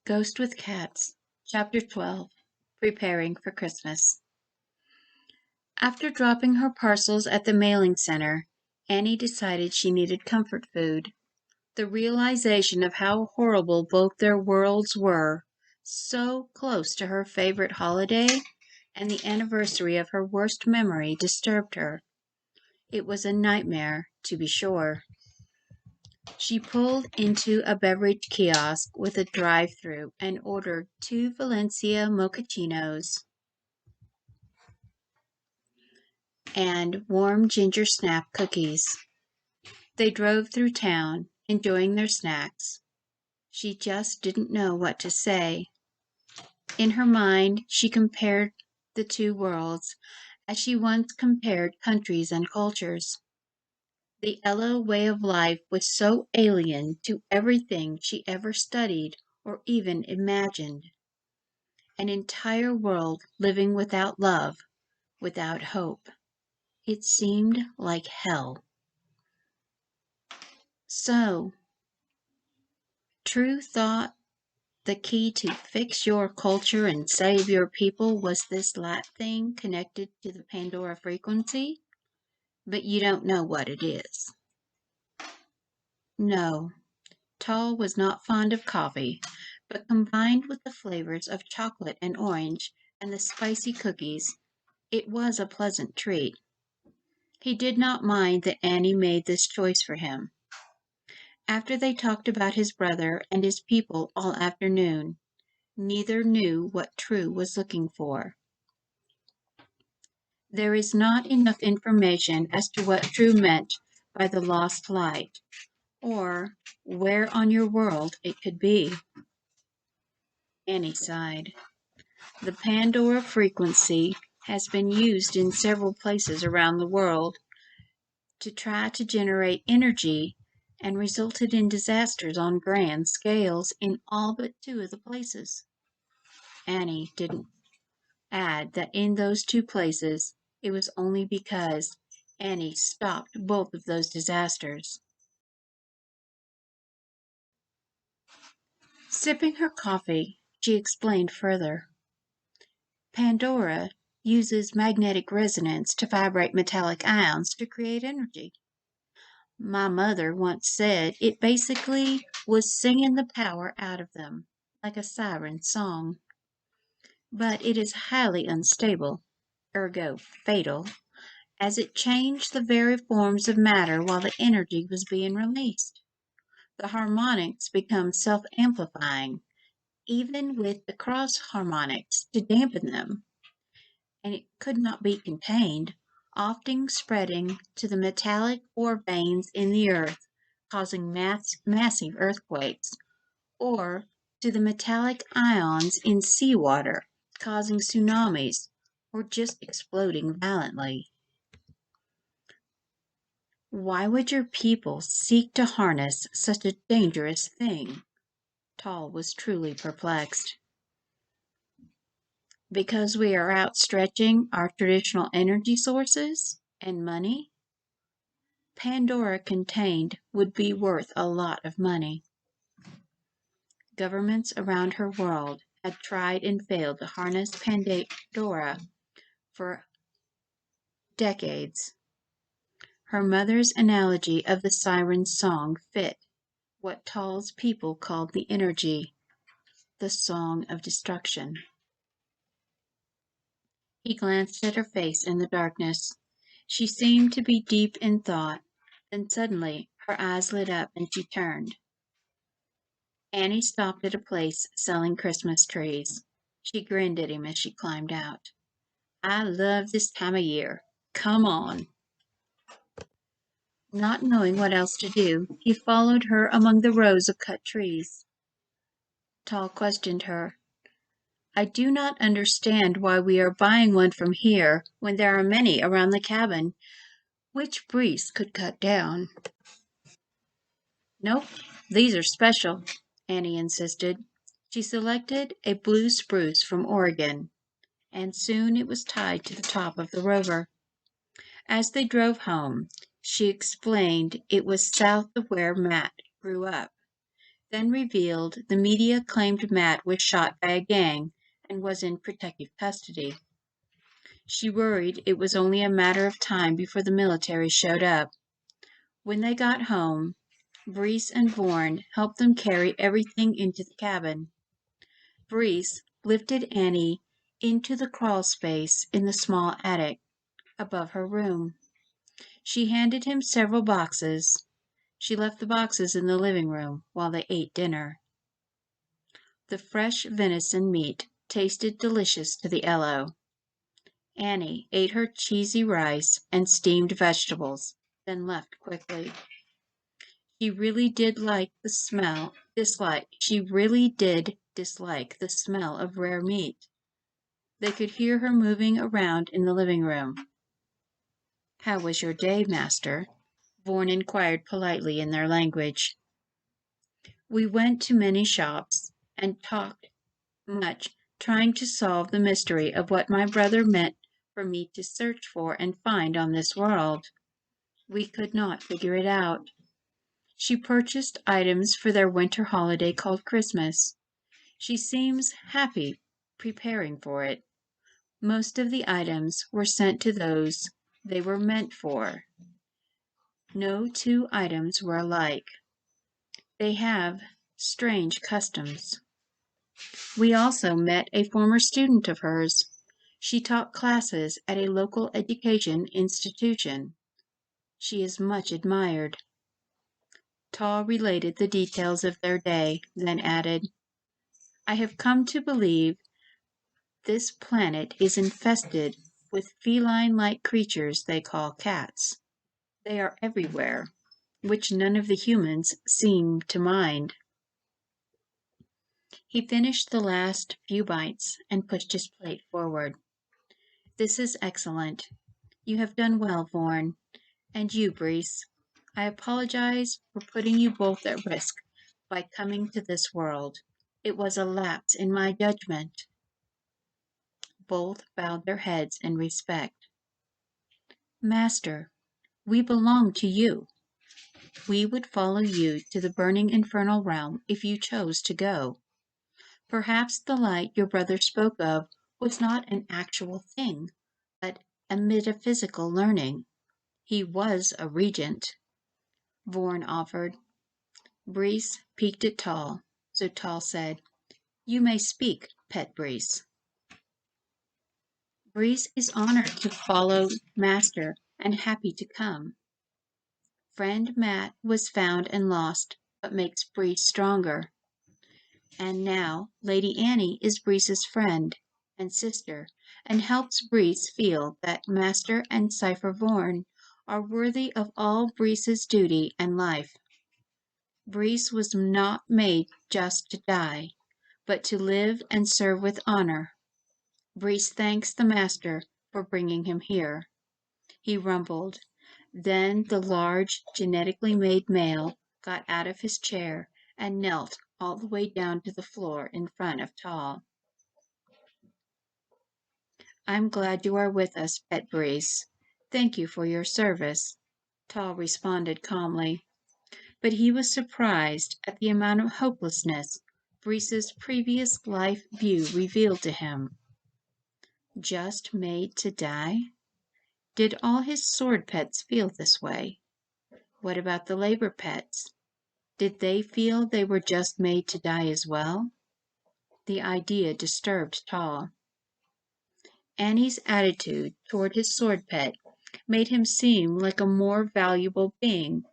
Ghost with Cats, Chapter 12, Preparing for Christmas. After dropping her parcels at the mailing center, Annie decided she needed comfort food. The realization of how horrible both their worlds were, so close to her favorite holiday and the anniversary of her worst memory, disturbed her. It was a nightmare, to be sure. She pulled into a beverage kiosk with a drive-through and ordered 2 Valencia mochachinos and warm ginger snap cookies. They drove through town, enjoying their snacks. She just didn't know what to say. In her mind, she compared the two worlds, as she once compared countries and cultures. The Eloh way of life was so alien to everything she ever studied or even imagined. An entire world living without love, without hope. It seemed like hell. So, True thought the key to fix your culture and save your people was this lat thing connected to the Pandora frequency, but you don't know what it is. No, Tall was not fond of coffee, but combined with the flavors of chocolate and orange and the spicy cookies, it was a pleasant treat. He did not mind that Annie made this choice for him. After they talked about his brother and his people all afternoon, neither knew what True was looking for. There is not enough information as to what True meant by the lost light, or where on your world it could be. Annie sighed. The Pandora frequency has been used in several places around the world to try to generate energy and resulted in disasters on grand scales in all but 2 of the places. Annie didn't add that in those 2 places it was only because Annie stopped both of those disasters. Sipping her coffee, she explained further. Pandora uses magnetic resonance to vibrate metallic ions to create energy. My mother once said it basically was singing the power out of them, like a siren song. But it is highly unstable, ergo fatal, as it changed the very forms of matter while the energy was being released. The harmonics become self-amplifying, even with the cross harmonics to dampen them, and it could not be contained, often spreading to the metallic ore veins in the earth, causing massive earthquakes, or to the metallic ions in seawater, causing tsunamis, or just exploding violently. Why would your people seek to harness such a dangerous thing? Tall was truly perplexed. Because we are outstretching our traditional energy sources and money? Pandora contained would be worth a lot of money. Governments around her world had tried and failed to harness Pandora for decades. Her mother's analogy of the siren's song fit what Tall's people called the energy, the song of destruction. He glanced at her face in the darkness. She seemed to be deep in thought. Then suddenly her eyes lit up and she turned. Annie stopped at a place selling Christmas trees. She grinned at him as she climbed out. I love this time of year. Come on. Not knowing what else to do, he followed her among the rows of cut trees. Tall questioned her. I do not understand why we are buying one from here when there are many around the cabin, which Breeze could cut down. Nope, these are special, Annie insisted. She selected a blue spruce from Oregon, and soon it was tied to the top of the rover. As they drove home, she explained it was south of where Matt grew up. then revealed the media claimed Matt was shot by a gang and was in protective custody. She worried it was only a matter of time before the military showed up. When they got home, Brees and Bourne helped them carry everything into the cabin. Brees lifted Annie into the crawl space in the small attic above her room. She handed him several boxes. She left the boxes in the living room while they ate dinner. The fresh venison meat tasted delicious to the Eloh. Annie ate her cheesy rice and steamed vegetables, then left quickly. She really did dislike the smell of rare meat. They could hear her moving around in the living room. "How was your day, master?" Vaughan inquired politely in their language. "We went to many shops and talked much, trying to solve the mystery of what my brother meant for me to search for and find on this world. We could not figure it out." She purchased items for their winter holiday called Christmas. She seems happy preparing for it. Most of the items were sent to those they were meant for. No two items were alike. They have strange customs. We also met a former student of hers. She taught classes at a local education institution. She is much admired. Tall related the details of their day, then added, "I have come to believe this planet is infested with feline-like creatures they call cats. They are everywhere, which none of the humans seem to mind." He finished the last few bites and pushed his plate forward. "This is excellent. You have done well, Vaughan. And you, Brees. I apologize for putting you both at risk by coming to this world. It was a lapse in my judgment." Both bowed their heads in respect. "Master, we belong to you. We would follow you to the burning infernal realm if you chose to go. Perhaps the light your brother spoke of was not an actual thing, but a metaphysical learning. He was a regent," Vaughan offered. Brees peeked at Tall, so Tall said, "You may speak, pet Brees." "Brees is honored to follow Master and happy to come. Friend Matt was found and lost, but makes Brees stronger. And now Lady Annie is Brees's friend and sister and helps Brees feel that Master and Cypher Vaughan are worthy of all Brees's duty and life. Brees was not made just to die, but to live and serve with honor. Brees thanks the Master for bringing him here." He rumbled. Then the large, genetically made male got out of his chair and knelt all the way down to the floor in front of Tall. "I'm glad you are with us, pet Brees. Thank you for your service," Tall responded calmly. But he was surprised at the amount of hopelessness Brees's previous life view revealed to him. Just made to die? Did all his sword pets feel this way? What about the labor pets? Did they feel they were just made to die as well? The idea disturbed Tall. Annie's attitude toward his sword pet made him seem like a more valuable being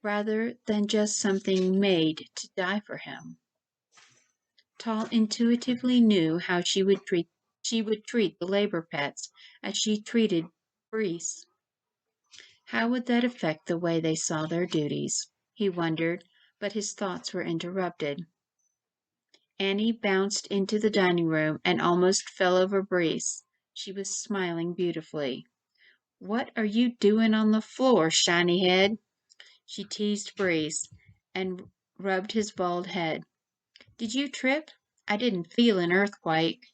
rather than just something made to die for him. Tall intuitively knew how she would treat the labor pets as she treated Brees. How would that affect the way they saw their duties? He wondered, but his thoughts were interrupted. Annie bounced into the dining room and almost fell over Brees. She was smiling beautifully. "What are you doing on the floor, shiny head?" She teased Brees and rubbed his bald head. "Did you trip? I didn't feel an earthquake."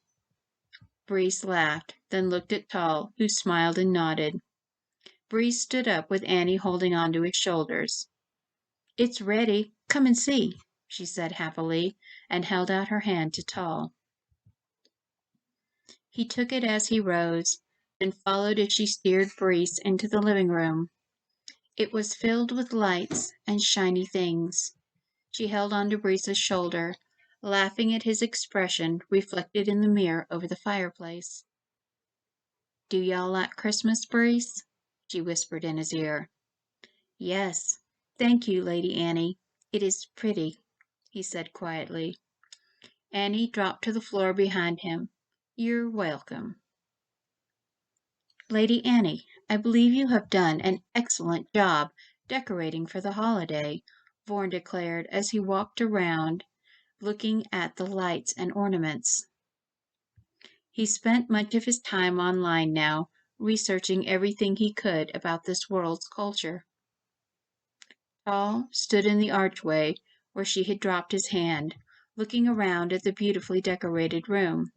Brees laughed, then looked at Tall, who smiled and nodded. Brees stood up with Annie holding onto his shoulders. "It's ready. Come and see." she said happily, and held out her hand to Tall. He took it as he rose, then followed as she steered Breeze into the living room. It was filled with lights and shiny things. She held onto Breeze's shoulder, laughing at his expression reflected in the mirror over the fireplace. "Do y'all like Christmas, Breeze?" she whispered in his ear. "Yes, thank you, Lady Annie. It is pretty," he said quietly. Annie dropped to the floor behind him. "You're welcome." "Lady Annie, I believe you have done an excellent job decorating for the holiday," Vaughan declared as he walked around, looking at the lights and ornaments. He spent much of his time online now, researching everything he could about this world's culture. Paul stood in the archway where she had dropped his hand, looking around at the beautifully decorated room.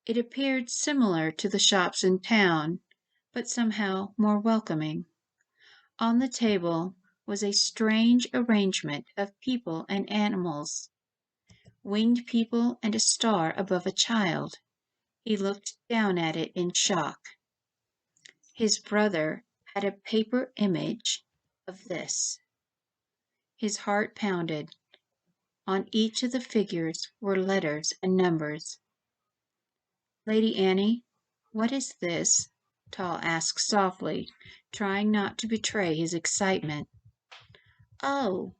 It appeared similar to the shops in town, but somehow more welcoming. On the table was a strange arrangement of people and animals, winged people and a star above a child. He looked down at it in shock. His brother had a paper image of this. His heart pounded. On each of the figures were letters and numbers. "Lady Annie, what is this?" Tall asked softly, trying not to betray his excitement. "Oh,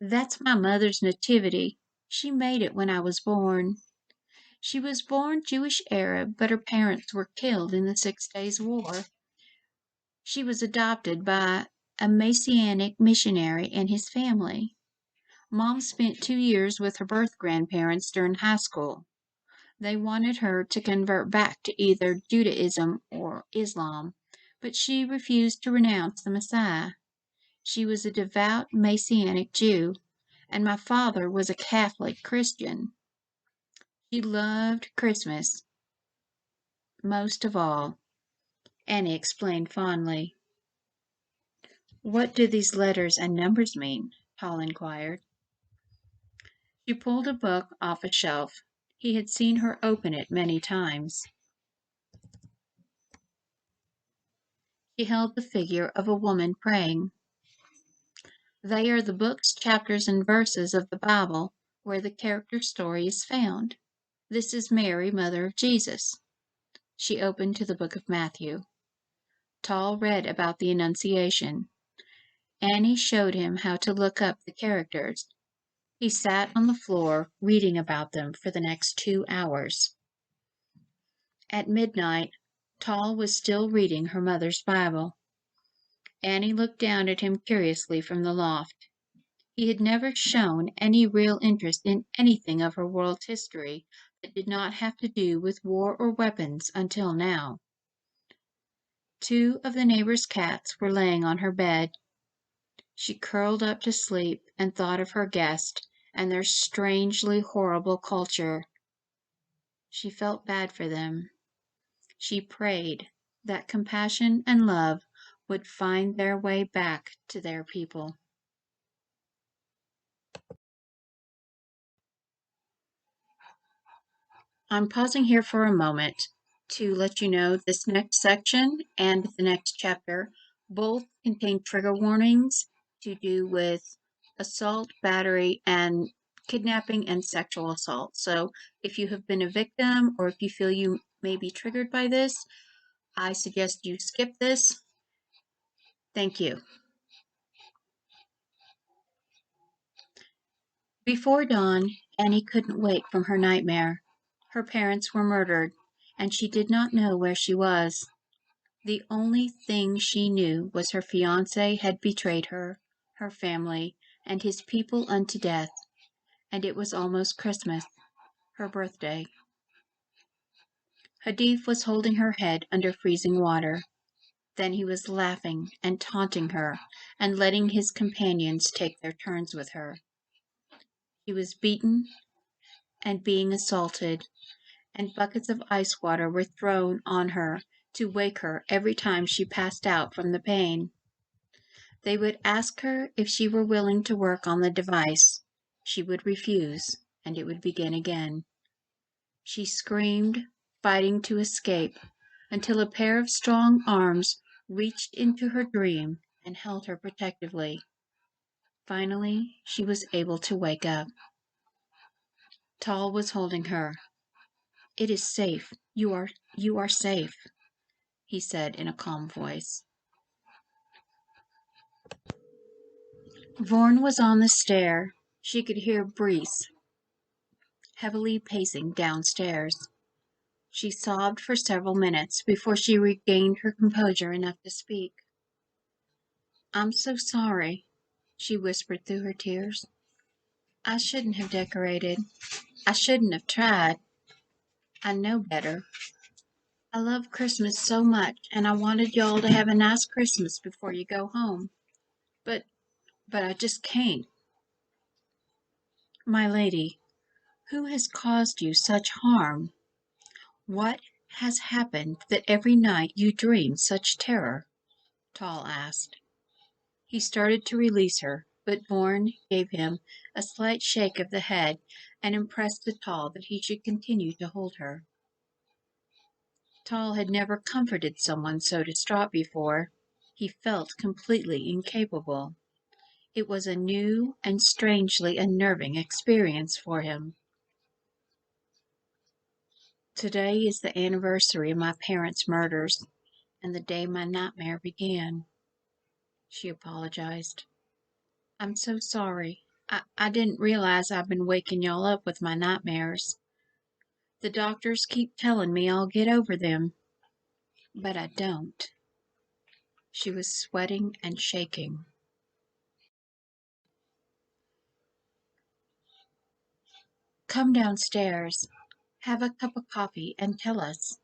that's my mother's nativity. She made it when I was born. She was born Jewish Arab, but her parents were killed in the 6 Days' War. She was adopted by a Messianic missionary and his family. Mom spent 2 years with her birth grandparents during high school. They wanted her to convert back to either Judaism or Islam, but she refused to renounce the Messiah. She was a devout Messianic Jew, and my father was a Catholic Christian. She loved Christmas most of all," Annie explained fondly. "What do these letters and numbers mean?" Paul inquired. She pulled a book off a shelf. He had seen her open it many times. She held the figure of a woman praying. "They are the books, chapters, and verses of the Bible where the character story is found. This is Mary, mother of Jesus." She opened to the book of Matthew. Tall read about the Annunciation. Annie showed him how to look up the characters. He sat on the floor reading about them for the next 2 hours. At midnight, Tall was still reading her mother's Bible. Annie looked down at him curiously from the loft. He had never shown any real interest in anything of her world's history that did not have to do with war or weapons until now. 2 of the neighbor's cats were laying on her bed. She curled up to sleep and thought of her guest and their strangely horrible culture. She felt bad for them. She prayed that compassion and love would find their way back to their people. I'm pausing here for a moment to let you know this next section and the next chapter both contain trigger warnings to do with assault, battery, and kidnapping and sexual assault. So if you have been a victim or if you feel you may be triggered by this, I suggest you skip this. Thank you. Before dawn, Annie couldn't wake from her nightmare. Her parents were murdered, and she did not know where she was. The only thing she knew was her fiancé had betrayed her, her family, and his people unto death, and it was almost Christmas, her birthday. Hadif was holding her head under freezing water. Then he was laughing and taunting her and letting his companions take their turns with her. She was beaten and being assaulted, and buckets of ice water were thrown on her to wake her every time she passed out from the pain. They would ask her if she were willing to work on the device. She would refuse, and it would begin again. She screamed, fighting to escape, until a pair of strong arms reached into her dream and held her protectively. Finally, she was able to wake up. Tal was holding her. "It is safe. You are safe," he said in a calm voice. Vorn was on the stair. She could hear Breeze heavily pacing downstairs. She sobbed for several minutes before she regained her composure enough to speak. "I'm so sorry," she whispered through her tears. "I shouldn't have decorated. I shouldn't have tried. I know better. I love Christmas so much, and I wanted y'all to have a nice Christmas before you go home. But I just can't." "My lady, who has caused you such harm? What has happened that every night you dream such terror?" Tal asked. He started to release her, but Vorn gave him a slight shake of the head and impressed to Tal that he should continue to hold her. Tal had never comforted someone so distraught before. He felt completely incapable. It was a new and strangely unnerving experience for him. "Today is the anniversary of my parents' murders, and the day my nightmare began," she apologized. "I'm so sorry. I didn't realize I've been waking y'all up with my nightmares. The doctors keep telling me I'll get over them, but I don't." She was sweating and shaking. "Come downstairs, have a cup of coffee, and tell us.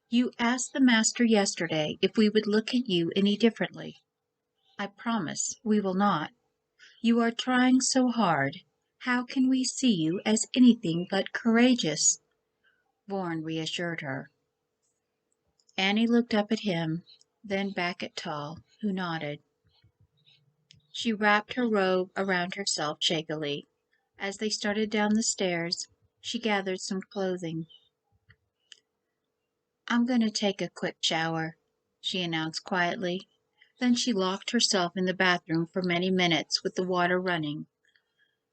You asked the master yesterday if we would look at you any differently. I promise we will not. You are trying so hard. How can we see you as anything but courageous?" Vorn reassured her. Annie looked up at him, then back at Tal, who nodded. She wrapped her robe around herself shakily. As they started down the stairs, she gathered some clothing. "I'm going to take a quick shower," she announced quietly. Then she locked herself in the bathroom for many minutes with the water running,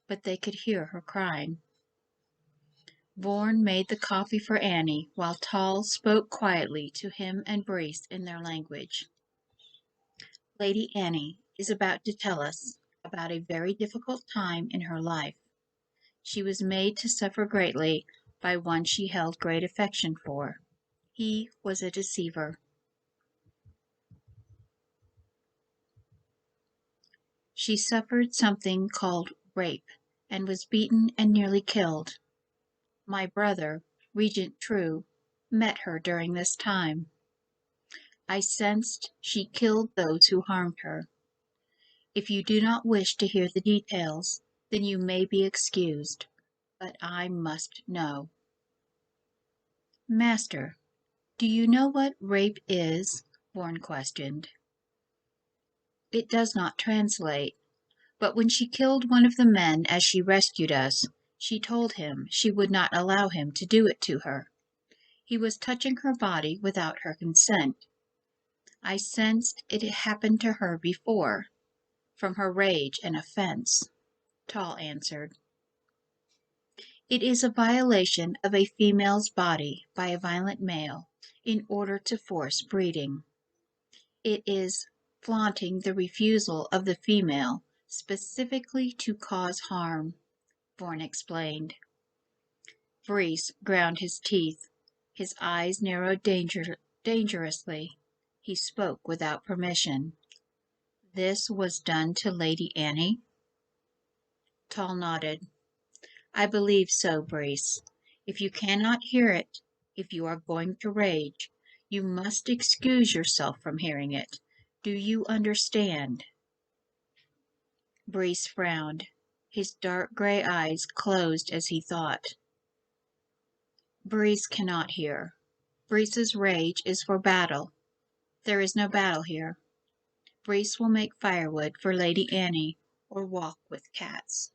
but they could hear her crying. Vorn made the coffee for Annie while Tal spoke quietly to him and Breeze in their language. "Lady Annie is about to tell us about a very difficult time in her life. She was made to suffer greatly by one she held great affection for. He was a deceiver. She suffered something called rape and was beaten and nearly killed. My brother, Regent True, met her during this time. I sensed she killed those who harmed her. If you do not wish to hear the details, then you may be excused, but I must know." "Master, do you know what rape is?" Vorn questioned. "It does not translate, but when she killed one of the men as she rescued us, she told him she would not allow him to do it to her. He was touching her body without her consent. I sensed it had happened to her before, from her rage and offense," Tal answered. "It is a violation of a female's body by a violent male in order to force breeding. It is flaunting the refusal of the female specifically to cause harm," Vorn explained. Breeze ground his teeth. His eyes narrowed dangerously. He spoke without permission. "This was done to Lady Annie?" Tal nodded. "I believe so, Breeze. If you cannot hear it, if you are going to rage, you must excuse yourself from hearing it. Do you understand?" Breeze frowned. His dark gray eyes closed as he thought. Breeze cannot hear. Breeze's rage is for battle. There is no battle here. priests will make firewood for Lady Annie or walk with cats.